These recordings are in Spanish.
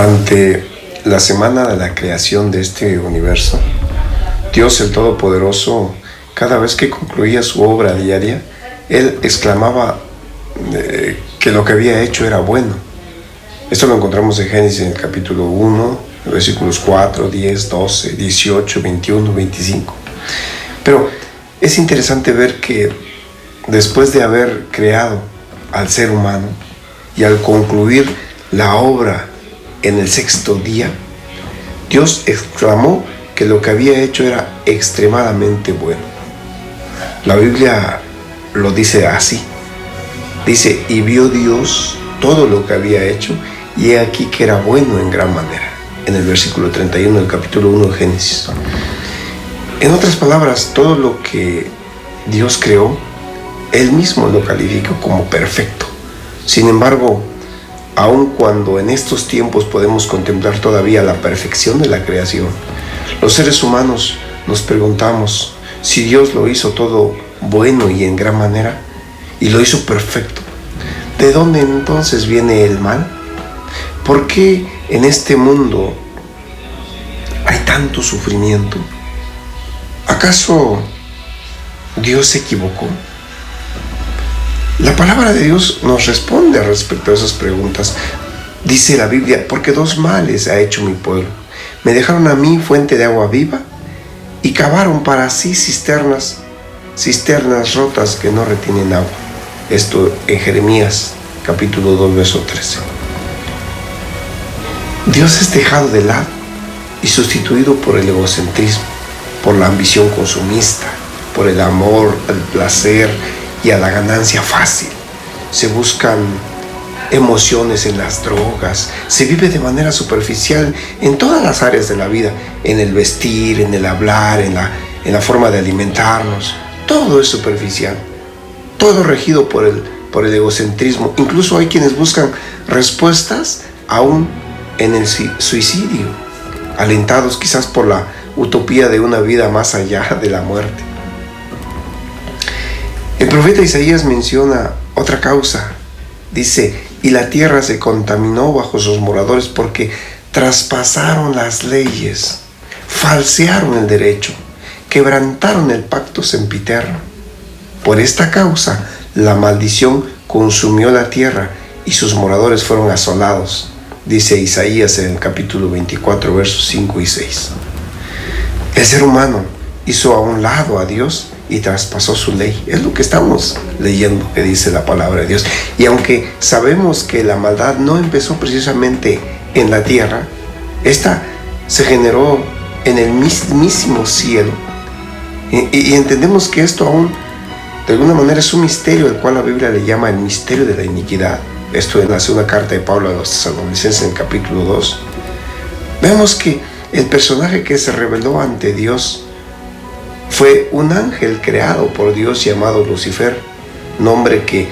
Durante la semana de la creación de este universo, Dios el Todopoderoso, cada vez que concluía su obra diaria, Él exclamaba que lo que había hecho era bueno. Esto lo encontramos en Génesis en el capítulo 1, versículos 4, 10, 12, 18, 21, 25. Pero es interesante ver que después de haber creado al ser humano y al concluir la obra en el sexto día, Dios exclamó que lo que había hecho era extremadamente bueno. La Biblia lo dice así. Dice, y vio Dios todo lo que había hecho, y he aquí que era bueno en gran manera. En el versículo 31 del capítulo 1 de Génesis. En otras palabras, todo lo que Dios creó, Él mismo lo calificó como perfecto. Sin embargo, aun cuando en estos tiempos podemos contemplar todavía la perfección de la creación, los seres humanos nos preguntamos si Dios lo hizo todo bueno y en gran manera, y lo hizo perfecto, ¿de dónde entonces viene el mal? ¿Por qué en este mundo hay tanto sufrimiento? ¿Acaso Dios se equivocó? La palabra de Dios nos responde respecto a esas preguntas. Dice la Biblia, porque dos males ha hecho mi pueblo. Me dejaron a mí fuente de agua viva y cavaron para sí cisternas rotas que no retienen agua. Esto en Jeremías capítulo 2, verso 13. Dios es dejado de lado y sustituido por el egocentrismo, por la ambición consumista, por el amor al placer y a la ganancia fácil. Se buscan emociones en las drogas, se vive de manera superficial en todas las áreas de la vida, en el vestir, en el hablar, en la forma de alimentarnos. Todo es superficial, todo regido por el egocentrismo. Incluso hay quienes buscan respuestas aún en el suicidio, alentados quizás por la utopía de una vida más allá de la muerte. El profeta Isaías menciona otra causa. Dice, y la tierra se contaminó bajo sus moradores porque traspasaron las leyes, falsearon el derecho, quebrantaron el pacto sempiterno. Por esta causa, la maldición consumió la tierra y sus moradores fueron asolados, dice Isaías en el capítulo 24, versos 5 y 6. El ser humano hizo a un lado a Dios y traspasó su ley. Es lo que estamos leyendo que dice la palabra de Dios. Y aunque sabemos que la maldad no empezó precisamente en la tierra, esta se generó en el mismísimo cielo. Y entendemos que esto aún de alguna manera es un misterio, el cual la Biblia le llama el misterio de la iniquidad. Esto en la segunda carta de Pablo a los Tesalonicenses en el capítulo 2. Vemos que el personaje que se rebeló ante Dios fue un ángel creado por Dios llamado Lucifer, nombre que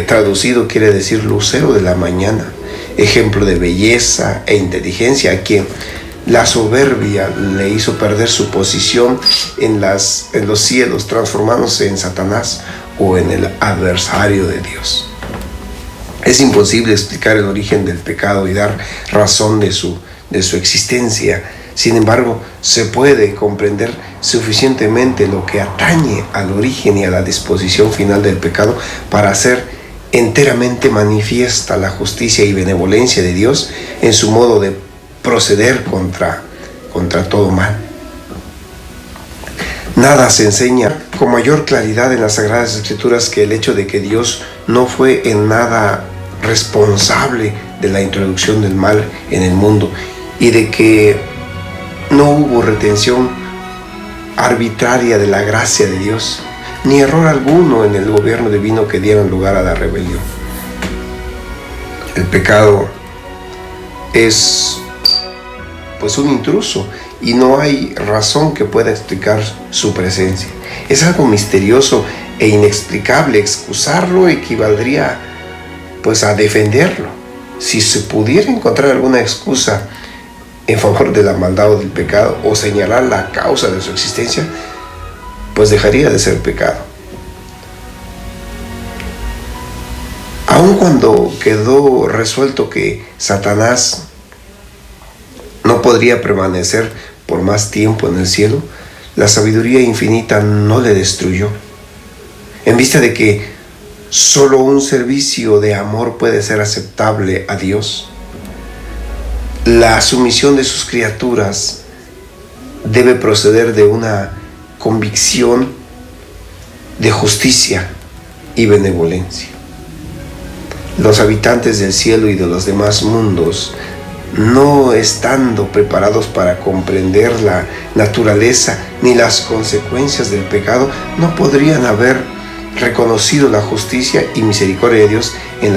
traducido quiere decir lucero de la mañana, ejemplo de belleza e inteligencia, a quien la soberbia le hizo perder su posición en los cielos, transformándose en Satanás o en el adversario de Dios. Es imposible explicar el origen del pecado y dar razón de su existencia. Sin embargo, se puede comprender suficientemente lo que atañe al origen y a la disposición final del pecado para hacer enteramente manifiesta la justicia y benevolencia de Dios en su modo de proceder contra todo mal. Nada se enseña con mayor claridad en las Sagradas Escrituras que el hecho de que Dios no fue en nada responsable de la introducción del mal en el mundo y de que no hubo retención arbitraria de la gracia de Dios, ni error alguno en el gobierno divino que diera lugar a la rebelión. El pecado es pues un intruso y no hay razón que pueda explicar su presencia. Es algo misterioso e inexplicable. Excusarlo equivaldría pues a defenderlo. Si se pudiera encontrar alguna excusa en favor de la maldad o del pecado, o señalar la causa de su existencia, pues dejaría de ser pecado. Aun cuando quedó resuelto que Satanás podría permanecer por más tiempo en el cielo, la sabiduría infinita no le destruyó. En vista de que solo un servicio de amor puede ser aceptable a Dios, la sumisión de sus criaturas debe proceder de una convicción de justicia y benevolencia. Los habitantes del cielo y de los demás mundos, no estando preparados para comprender la naturaleza ni las consecuencias del pecado, no podrían haber reconocido la justicia y misericordia de Dios en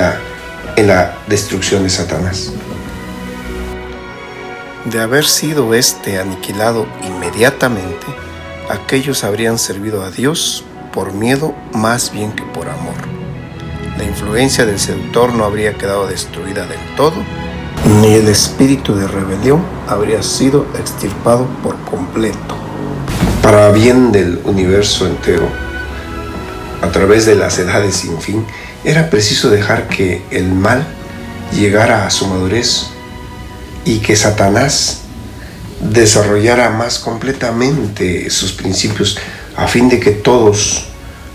la destrucción de Satanás. De haber sido éste aniquilado inmediatamente, aquellos habrían servido a Dios por miedo más bien que por amor. La influencia del seductor no habría quedado destruida del todo, ni el espíritu de rebelión habría sido extirpado por completo. Para bien del universo entero, a través de las edades sin fin, era preciso dejar que el mal llegara a su madurez y que Satanás desarrollara más completamente sus principios a fin de que todos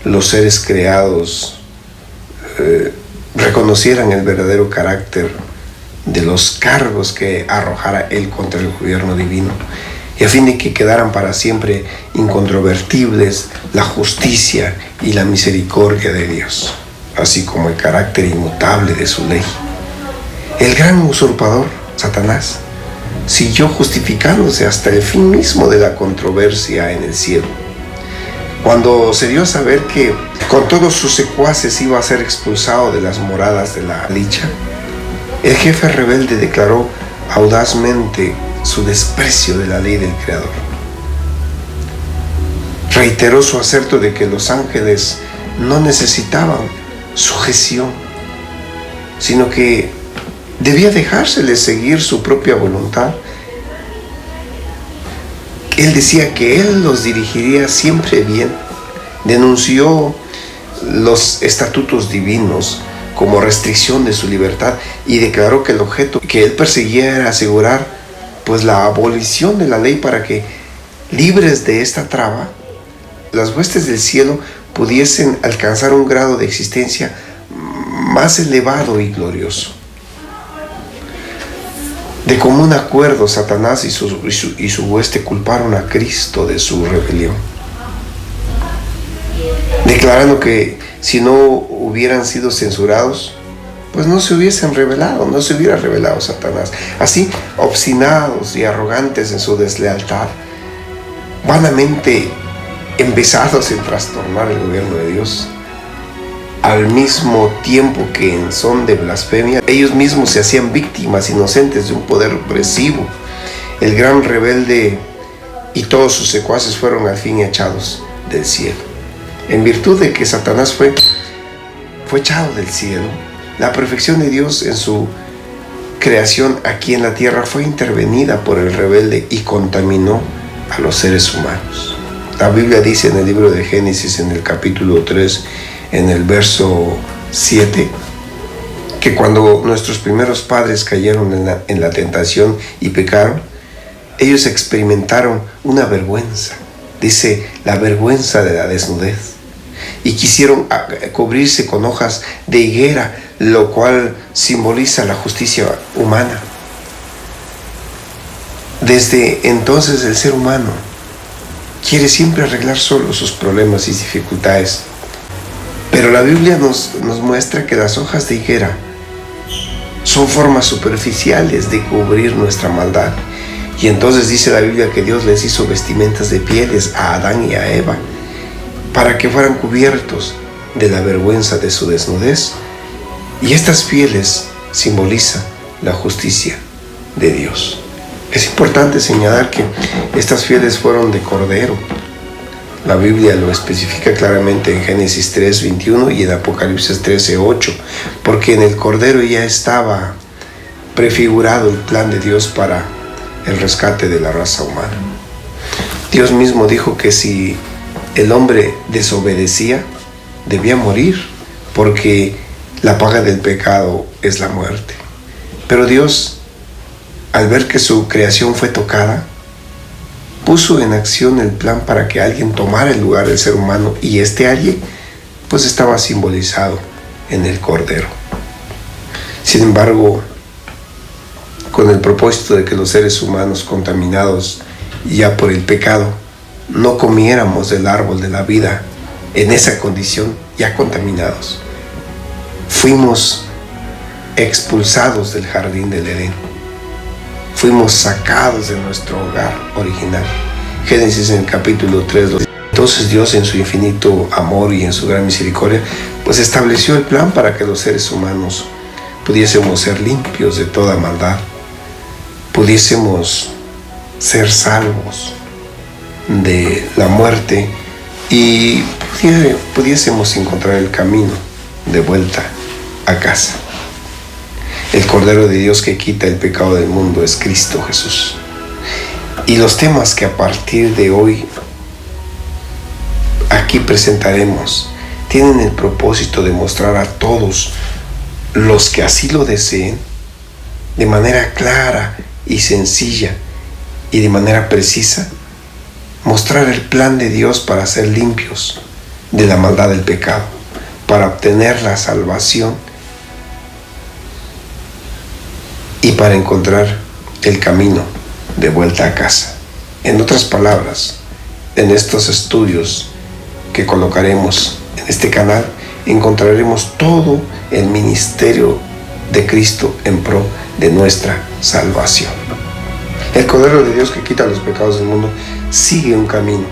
los seres creados reconocieran el verdadero carácter de los cargos que arrojara él contra el gobierno divino, y a fin de que quedaran para siempre incontrovertibles la justicia y la misericordia de Dios, así como el carácter inmutable de su ley. El gran usurpador, Satanás, siguió justificándose hasta el fin mismo de la controversia en el cielo. Cuando se dio a saber que con todos sus secuaces iba a ser expulsado de las moradas de la dicha, el jefe rebelde declaró audazmente su desprecio de la ley del Creador. Reiteró su aserto de que los ángeles no necesitaban sujeción, sino que debía dejárseles seguir su propia voluntad. Él decía que él los dirigiría siempre bien. Denunció los estatutos divinos como restricción de su libertad y declaró que el objeto que él perseguía era asegurar pues la abolición de la ley para que, libres de esta traba, las huestes del cielo pudiesen alcanzar un grado de existencia más elevado y glorioso. De común acuerdo, Satanás y su hueste culparon a Cristo de su rebelión, declarando que si no hubieran sido censurados, pues no se hubiesen revelado, no se hubiera revelado Satanás. Así, obstinados y arrogantes en su deslealtad, vanamente empezados en trastornar el gobierno de Dios, al mismo tiempo que en son de blasfemia, ellos mismos se hacían víctimas inocentes de un poder opresivo. El gran rebelde y todos sus secuaces fueron al fin echados del cielo. En virtud de que Satanás fue echado del cielo, la perfección de Dios en su creación aquí en la tierra fue intervenida por el rebelde y contaminó a los seres humanos. La Biblia dice en el libro de Génesis, en el capítulo 3, en el verso 7, que cuando nuestros primeros padres cayeron en la tentación y pecaron, ellos experimentaron una vergüenza, dice, la vergüenza de la desnudez, y quisieron cubrirse con hojas de higuera, lo cual simboliza la justicia humana. Desde entonces el ser humano quiere siempre arreglar solo sus problemas y dificultades, pero la Biblia nos muestra que las hojas de higuera son formas superficiales de cubrir nuestra maldad. Y entonces dice la Biblia que Dios les hizo vestimentas de pieles a Adán y a Eva para que fueran cubiertos de la vergüenza de su desnudez. Y estas pieles simbolizan la justicia de Dios. Es importante señalar que estas pieles fueron de cordero. La Biblia lo especifica claramente en Génesis 3:21 y en Apocalipsis 13:8, porque en el cordero ya estaba prefigurado el plan de Dios para el rescate de la raza humana. Dios mismo dijo que si el hombre desobedecía, debía morir, porque la paga del pecado es la muerte. Pero Dios al ver que su creación fue tocada, puso en acción el plan para que alguien tomara el lugar del ser humano, y este alguien pues estaba simbolizado en el Cordero. Sin embargo, con el propósito de que los seres humanos contaminados ya por el pecado no comiéramos del árbol de la vida en esa condición, ya contaminados, fuimos expulsados del jardín del Edén. Fuimos sacados de nuestro hogar original. Génesis en el capítulo 3. Entonces Dios, en su infinito amor y en su gran misericordia, pues estableció el plan para que los seres humanos pudiésemos ser limpios de toda maldad, pudiésemos ser salvos de la muerte y pudiésemos encontrar el camino de vuelta a casa. El Cordero de Dios que quita el pecado del mundo es Cristo Jesús. Y los temas que a partir de hoy aquí presentaremos tienen el propósito de mostrar a todos los que así lo deseen, de manera clara y sencilla y de manera precisa, mostrar el plan de Dios para ser limpios de la maldad del pecado, para obtener la salvación y para encontrar el camino de vuelta a casa. En otras palabras, en estos estudios que colocaremos en este canal, encontraremos todo el ministerio de Cristo en pro de nuestra salvación. El Cordero de Dios que quita los pecados del mundo sigue un camino.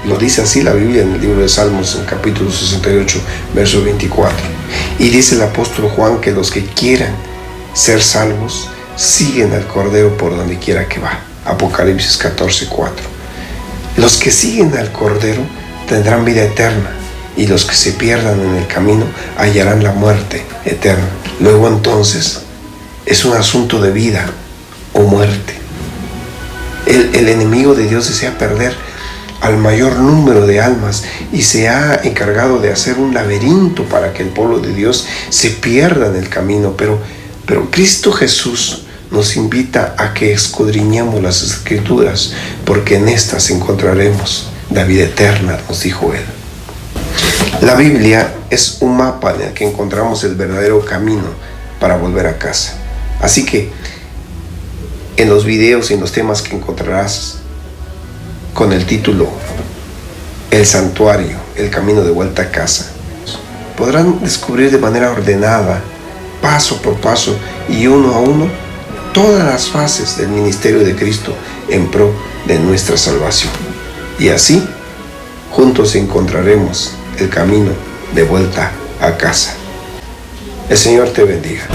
Lo dice así la Biblia en el libro de Salmos, en capítulo 68, verso 24. Y dice el apóstol Juan que los que quieran ser salvos siguen al Cordero por donde quiera que va. Apocalipsis 14:4. Los que siguen al Cordero tendrán vida eterna, y los que se pierdan en el camino hallarán la muerte eterna. Luego entonces es un asunto de vida o muerte. El enemigo de Dios desea perder al mayor número de almas y se ha encargado de hacer un laberinto para que el pueblo de Dios se pierda en el camino, pero Cristo Jesús nos invita a que escudriñemos las Escrituras, porque en estas encontraremos la vida eterna, nos dijo Él. La Biblia es un mapa en el que encontramos el verdadero camino para volver a casa. Así que en los videos y en los temas que encontrarás con el título El Santuario, el camino de vuelta a casa, podrán descubrir de manera ordenada, paso por paso y uno a uno, todas las fases del ministerio de Cristo en pro de nuestra salvación. Y así, juntos encontraremos el camino de vuelta a casa. El Señor te bendiga.